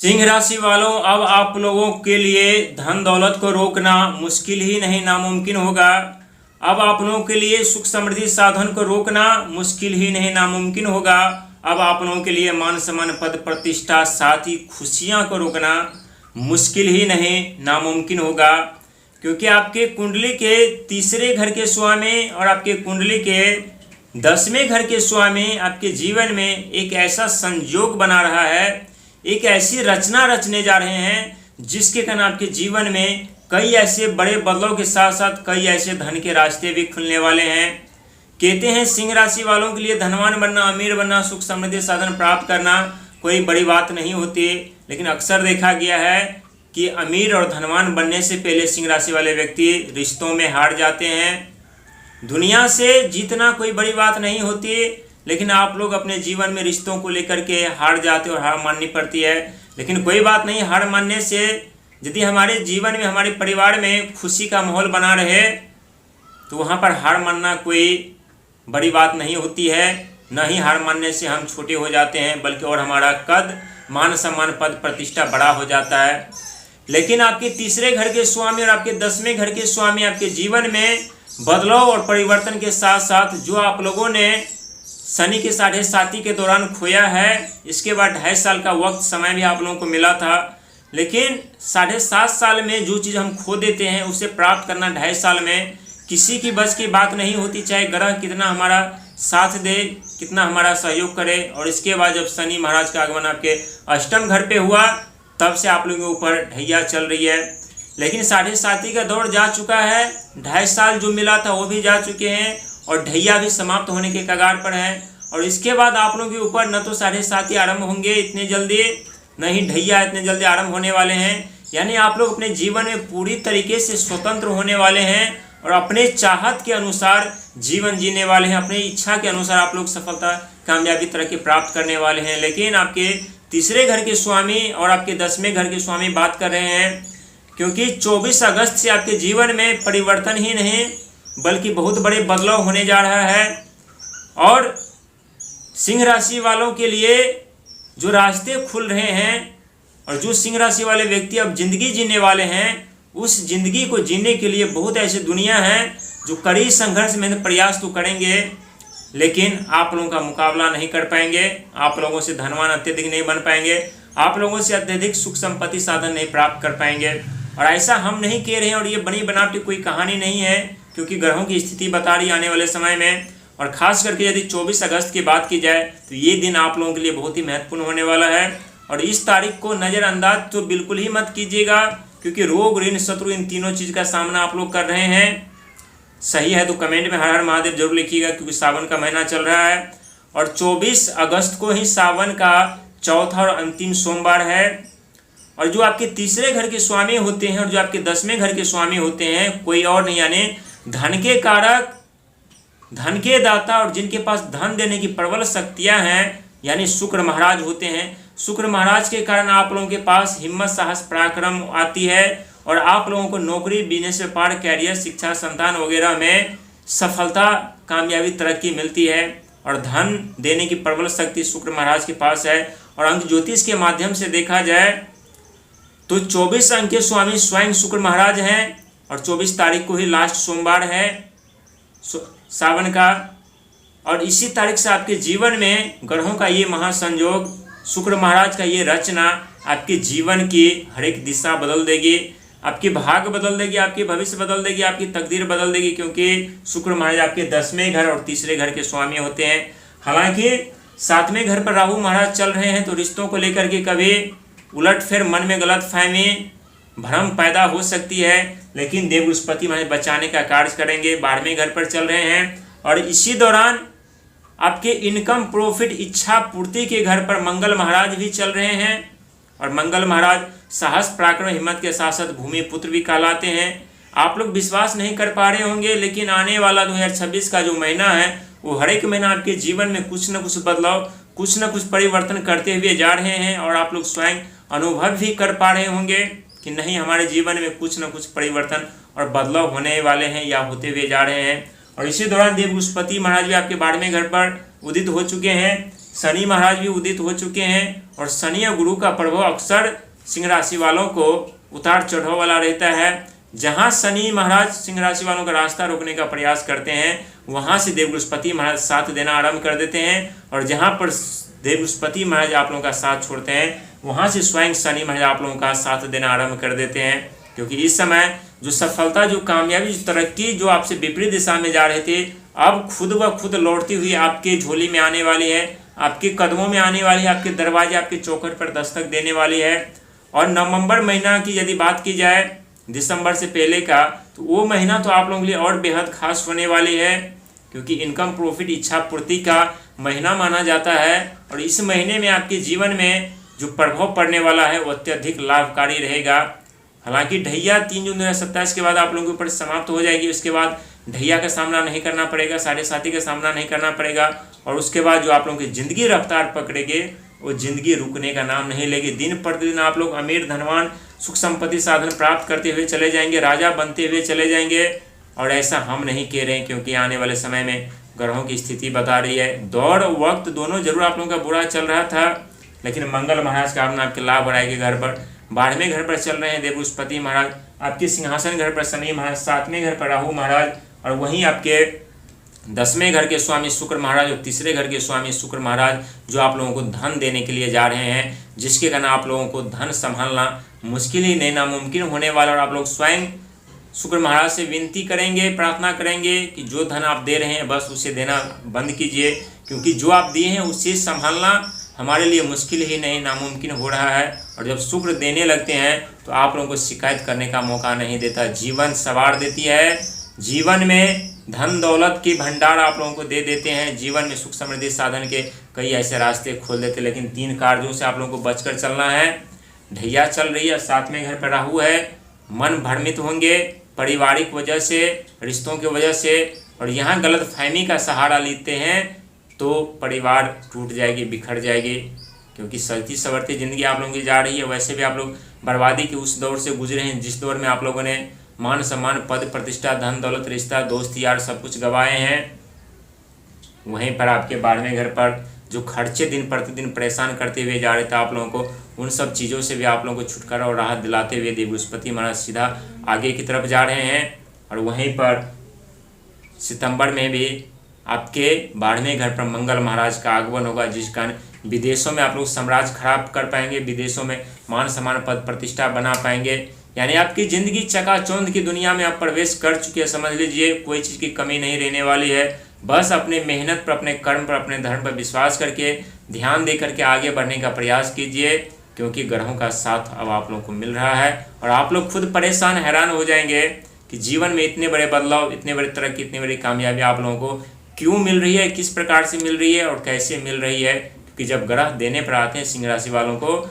सिंह राशि वालों, अब आप लोगों के लिए धन दौलत को रोकना मुश्किल ही नहीं नामुमकिन होगा। अब आप लोगों के लिए सुख समृद्धि साधन को रोकना मुश्किल ही नहीं नामुमकिन होगा। अब आप लोगों के लिए मान सम्मान पद प्रतिष्ठा साथ ही खुशियां को रोकना मुश्किल ही नहीं नामुमकिन होगा, क्योंकि आपके कुंडली के तीसरे घर के स्वामी और आपके कुंडली के 10वें घर के स्वामी आपके जीवन में एक ऐसा संयोग बना रहा है, एक ऐसी रचना रचने जा रहे हैं जिसके कारण आपके जीवन में कई ऐसे बड़े बदलाव के साथ साथ कई ऐसे धन के रास्ते भी खुलने वाले हैं। कहते हैं सिंह राशि वालों के लिए धनवान बनना, अमीर बनना, सुख समृद्धि साधन प्राप्त करना कोई बड़ी बात नहीं होती, लेकिन अक्सर देखा गया है कि अमीर और धनवान बनने से पहले सिंह राशि वाले व्यक्ति रिश्तों में हार जाते हैं। दुनिया से जीतना कोई बड़ी बात नहीं होती, लेकिन आप लोग अपने जीवन में रिश्तों को लेकर के हार जाते और हार माननी पड़ती है। लेकिन कोई बात नहीं, हार मानने से यदि हमारे जीवन में हमारे परिवार में खुशी का माहौल बना रहे तो वहाँ पर हार मानना कोई बड़ी बात नहीं होती है। न ही हार मानने से हम छोटे हो जाते हैं, बल्कि और हमारा कद मान सम्मान पद प्रतिष्ठा बड़ा हो जाता है। लेकिन आपके तीसरे घर के स्वामी और आपके 10वें घर के स्वामी आपके जीवन में बदलाव और परिवर्तन के साथ साथ जो आप लोगों ने शनि के 7.5 के दौरान खोया है, इसके बाद 2.5 साल का वक्त समय भी आप लोगों को मिला था, लेकिन 7.5 साल में जो चीज़ हम खो देते हैं उसे प्राप्त करना 2.5 साल में किसी की बस की बात नहीं होती, चाहे ग्रह कितना हमारा साथ दे, कितना हमारा सहयोग करे। और इसके बाद जब शनि महाराज का आगमन आपके अष्टम घर पे हुआ, तब से आप लोगों के ऊपर ढैया चल रही है। लेकिन 7.5 का दौर जा चुका है, 2.5 साल जो मिला था वो भी जा चुके हैं और ढैया भी समाप्त होने के कगार पर है। और इसके बाद आप लोगों के ऊपर न तो 7.5 आरंभ होंगे इतने जल्दी, न ही ढैया इतने जल्दी आरंभ होने वाले हैं। यानी आप लोग अपने जीवन में पूरी तरीके से स्वतंत्र होने वाले हैं और अपने चाहत के अनुसार जीवन जीने वाले हैं। अपनी इच्छा के अनुसार आप लोग सफलता कामयाबी तरक्की प्राप्त करने वाले हैं। लेकिन आपके तीसरे घर के स्वामी और आपके 10वें घर के स्वामी बात कर रहे हैं, क्योंकि 24 अगस्त से आपके जीवन में परिवर्तन ही नहीं बल्कि बहुत बड़े बदलाव होने जा रहा है। और सिंह राशि वालों के लिए जो रास्ते खुल रहे हैं और जो सिंह राशि वाले व्यक्ति अब जिंदगी जीने वाले हैं, उस जिंदगी को जीने के लिए बहुत ऐसी दुनिया है जो कड़ी संघर्ष में प्रयास तो करेंगे, लेकिन आप लोगों का मुकाबला नहीं कर पाएंगे। आप लोगों से धनवान अत्यधिक नहीं बन पाएंगे, आप लोगों से अत्यधिक सुख संपत्ति साधन नहीं प्राप्त कर पाएंगे। और ऐसा हम नहीं कह रहे हैं और ये बनी बनावटी कोई कहानी नहीं है, क्योंकि ग्रहों की स्थिति बता रही आने वाले समय में। और खास करके यदि 24 अगस्त की बात की जाए तो ये दिन आप लोगों के लिए बहुत ही महत्वपूर्ण होने वाला है। और इस तारीख को नज़रअंदाज तो बिल्कुल ही मत कीजिएगा, क्योंकि रोग ऋण शत्रु इन तीनों चीज़ का सामना आप लोग कर रहे हैं। सही है तो कमेंट में हर हर महादेव जरूर लिखिएगा, क्योंकि सावन का महीना चल रहा है और 24 अगस्त को ही सावन का चौथा और अंतिम सोमवार है। और जो आपके तीसरे घर के स्वामी होते हैं और जो आपके 10वें घर के स्वामी होते हैं, कोई और नहीं यानी धन के कारक, धन के दाता और जिनके पास धन देने की प्रबल शक्तियां हैं, यानी शुक्र महाराज होते हैं। शुक्र महाराज के कारण आप लोगों के पास हिम्मत साहस पराक्रम आती है और आप लोगों को नौकरी, बिजनेस, व्यापार, कैरियर, शिक्षा, संतान वगैरह में सफलता, कामयाबी, तरक्की मिलती है। और धन देने की प्रबल शक्ति शुक्र महाराज के पास है। और अंक ज्योतिष के माध्यम से देखा जाए तो 24 अंक के स्वामी स्वयं शुक्र महाराज हैं और 24 तारीख को ही लास्ट सोमवार है सावन का। और इसी तारीख से आपके जीवन में ग्रहों का ये महासंयोग, शुक्र महाराज का ये रचना आपके जीवन की हर एक दिशा बदल देगी, आपकी भाग्य बदल देगी, आपकी भविष्य बदल देगी, आपकी तकदीर बदल देगी, क्योंकि शुक्र महाराज आपके 10वें घर और तीसरे घर के स्वामी होते हैं। हालांकि 7वें घर पर राहु महाराज चल रहे हैं, तो रिश्तों को लेकर के कभी उलटफेर, मन में गलतफहमी, भ्रम पैदा हो सकती है, लेकिन देव बृहस्पति महाराज बचाने का कार्य करेंगे। 12वें घर पर चल रहे हैं और इसी दौरान आपके इनकम, प्रॉफिट, इच्छा पूर्ति के घर पर मंगल महाराज भी चल रहे हैं। और मंगल महाराज साहस, पराक्रम, हिम्मत के साथ साथ भूमि पुत्र भी कहलाते हैं। आप लोग विश्वास नहीं कर पा रहे होंगे, लेकिन आने वाला 2026 का जो महीना है वो हर एक महीना आपके जीवन में कुछ न कुछ बदलाव, कुछ न कुछ परिवर्तन करते हुए जा रहे हैं। और आप लोग स्वयं अनुभव भी कर पा रहे होंगे कि नहीं, हमारे जीवन में कुछ न कुछ परिवर्तन और बदलाव होने वाले हैं या होते हुए जा रहे हैं। और इसी दौरान देव बृहस्पति महाराज भी आपके 12वें घर पर उदित हो चुके हैं। शनि महाराज भी उदित हो चुके हैं और शनि और गुरु का प्रभाव अक्सर सिंह राशि वालों को उतार चढ़ाव वाला रहता है। जहां शनि महाराज सिंह राशि वालों का रास्ता रोकने का प्रयास करते हैं वहां से देव बृहस्पति महाराज साथ देना आरंभ कर देते हैं, और जहां पर देव बृहस्पति महाराज आप लोगों का साथ छोड़ते हैं वहां से स्वयं शनि महाराज आप लोगों का साथ देना आरंभ कर देते हैं। क्योंकि इस समय जो सफलता, जो कामयाबी, जो तरक्की जो आपसे विपरीत दिशा में जा रहे थे अब खुद ब खुद लौटती हुई आपके झोली में आने वाली है, आपके कदमों में आने वाली है, आपके दरवाजे, आपके चौखट पर दस्तक देने वाली है। और नवंबर महीना की यदि बात की जाए दिसंबर से पहले का, तो वो महीना तो आप लोगों के लिए और बेहद खास होने वाली है, क्योंकि इनकम, प्रॉफिट, इच्छा पूर्ति का महीना माना जाता है। और इस महीने में आपके जीवन में जो प्रभाव पड़ने वाला है वो अत्यधिक लाभकारी रहेगा। हालांकि ढैया 3 जून 2027 के बाद आप लोगों के ऊपर समाप्त हो जाएगी। उसके बाद ढैया का सामना नहीं करना पड़ेगा, साढ़े साथी का सामना नहीं करना पड़ेगा, और उसके बाद जो आप लोगों की जिंदगी रफ्तार पकड़ेगी वो जिंदगी रुकने का नाम नहीं लेगी। दिन प्रतिदिन आप लोग अमीर, धनवान, सुख संपत्ति साधन प्राप्त करते हुए चले जाएंगे, राजा बनते हुए चले जाएंगे। और ऐसा हम नहीं कह रहे हैं, क्योंकि आने वाले समय में ग्रहों की स्थिति बता रही है। दौर वक्त दोनों जरूर आप लोगों का बुरा चल रहा था, लेकिन मंगल महाराज का आगमन आपके लाभ बढ़ाएंगे। घर पर 12वें घर पर चल रहे हैं देव बृहस्पति महाराज, आपके सिंहासन घर पर शनि महाराज, 7वें घर पर राहु महाराज, और वहीं आपके 10वें घर के स्वामी शुक्र महाराज और 3रे घर के स्वामी शुक्र महाराज जो आप लोगों को धन देने के लिए जा रहे हैं, जिसके कारण आप लोगों को धन संभालना मुश्किल ही नहीं, नामुमकिन होने वाला। और आप लोग स्वयं शुक्र महाराज से विनती करेंगे, प्रार्थना करेंगे कि जो धन आप दे रहे हैं बस उसे देना बंद कीजिए, क्योंकि जो आप दिए हैं उसे संभालना हमारे लिए मुश्किल ही नहीं, नामुमकिन हो रहा है। और जब शुक्र देने लगते हैं तो आप लोगों को शिकायत करने का मौका नहीं देता, जीवन संवार देती है। जीवन में धन दौलत की भंडार आप लोगों को दे देते हैं, जीवन में सुख समृद्धि साधन के कई ऐसे रास्ते खोल देते हैं। लेकिन 3 कार्यों से आप लोगों को बचकर चलना है। ढैया चल रही है, 7वें घर पर राहु है, मन भ्रमित होंगे पारिवारिक वजह से, रिश्तों की वजह से, और यहाँ गलतफहमी का सहारा लेते हैं तो परिवार टूट जाएगी, बिखर जाएगी। क्योंकि सजती सवरती जिंदगी आप लोगों की जा रही है। वैसे भी आप लोग बर्बादी के उस दौर से गुजरे हैं जिस दौर में आप लोगों ने मान सम्मान, पद प्रतिष्ठा, धन दौलत, रिश्ता, दोस्त यार सब कुछ गंवाए हैं। वहीं पर आपके 12वें घर पर जो खर्चे दिन प्रतिदिन परेशान करते हुए जा रहे थे आप लोगों को, उन सब चीज़ों से भी आप लोगों को छुटकारा और राहत दिलाते हुए देव बृहस्पति महाराज सीधा आगे की तरफ जा रहे हैं। और वहीं पर सितंबर में भी आपके 12वें घर पर मंगल महाराज का आगमन होगा, जिस कारण विदेशों में आप लोग साम्राज्य खराब कर पाएंगे, विदेशों में मान सम्मान, पद प्रतिष्ठा बना पाएंगे। यानी आपकी ज़िंदगी चकाचौंध की दुनिया में आप प्रवेश कर चुके हैं। समझ लीजिए कोई चीज़ की कमी नहीं रहने वाली है। बस अपने मेहनत पर, अपने कर्म पर, अपने धर्म पर विश्वास करके, ध्यान दे करके आगे बढ़ने का प्रयास कीजिए, क्योंकि ग्रहों का साथ अब आप लोगों को मिल रहा है। और आप लोग खुद परेशान, हैरान हो जाएंगे कि जीवन में इतने बड़े बदलाव, इतने बड़े तरक्की, इतनी बड़ी कामयाबी आप लोगों को क्यों मिल रही है, किस प्रकार से मिल रही है और कैसे मिल रही है। क्योंकि जब ग्रह देने पर आते हैं सिंह राशि वालों को